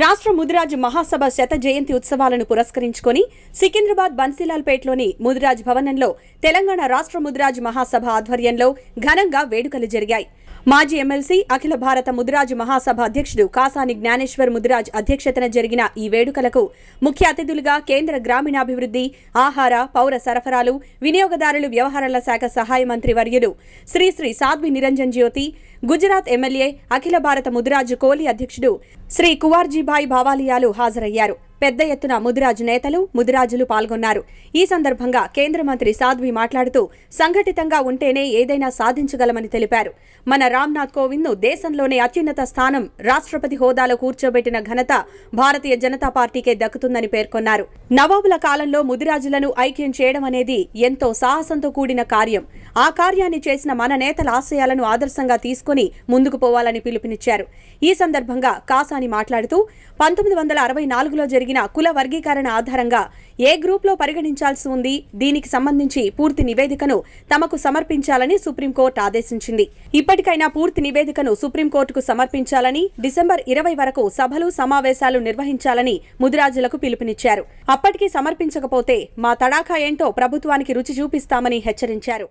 రాష్ట్ర ముదిరాజ్ మహాసభ శత జయంతి ఉత్సవాలను పురస్కరించుకొని సికింద్రాబాద్ బన్సీలాల్పేటలోని ముదిరాజ్ భవనంలో తెలంగాణ రాష్ట్ర ముదిరాజ్ మహాసభ ఆధ్వర్యంలో ఘనంగా వేడుకలు జరిగాయి. మాజీ ఎమ్మెల్సీ అఖిల భారత ముదిరాజ్ మహాసభ అధ్యక్షుడు కాసాని జ్ఞానేశ్వర్ ముదిరాజ్ అధ్యక్షతన జరిగిన ఈ వేడుకలకు ముఖ్య అతిథులుగా కేంద్ర గ్రామీణాభివృద్ధి, ఆహార, పౌర సరఫరాలు, వినియోగదారుల వ్యవహారాల శాఖ సహాయ మంత్రి వర్యులు శ్రీ సాధ్వి నిరంజన్ జ్యోతి, గుజరాత్ ఎమ్మెల్యే, అఖిల భారత ముదిరాజ్ కోలి అధ్యక్షుడు శ్రీ కువార్జీభాయ్ బావాలియాలు హాజరయ్యారు. పెద్ద ఎత్తున ముదిరాజ్ నేతలు, ముదిరాజులు పాల్గొన్నారు. ఈ సందర్భంగా కేంద్ర మంత్రి సాధ్వి మాట్లాడుతూ సంఘటితంగా ఉంటేనే ఏదైనా సాధించగలమని తెలిపారు. మన రామ్నాథ్ కోవింద్ ను దేశంలోనే అత్యున్నత స్థానం రాష్ట్రపతి హోదాలో కూర్చోబెట్టిన ఘనత భారతీయ జనతా పార్టీకే దక్కుతుందని పేర్కొన్నారు. నవాబుల కాలంలో ముదిరాజులను ఐక్యం చేయడం అనేది ఎంతో సాహసంతో కూడిన కార్యం. ఆ కార్యాన్ని చేసిన మన నేతల ఆశయాలను ఆదర్శంగా తీసుకుని ముందుకు పోవాలని పిలుపునిచ్చారు. ఈ సందర్భంగా కాసాని మాట్లాడుతూ 1964లో జరిగిన కుల వర్గీకరణ ఆధారంగా ఏ గ్రూప్లో పరిగణించాల్సి ఉంది, దీనికి సంబంధించి పూర్తి నివేదికను తమకు సమర్పించాలని సుప్రీంకోర్టు ఆదేశించింది. ఇప్పటికైనా పూర్తి నివేదికను సుప్రీంకోర్టుకు సమర్పించాలని, డిసెంబర్ 20 వరకు సభలు, సమావేశాలు నిర్వహించాలని ముదిరాజులకు పిలుపునిచ్చారు. అప్పటికీ సమర్పించకపోతే మా తడాఖా ఏంటో ప్రభుత్వానికి రుచి చూపిస్తామని హెచ్చరించారు.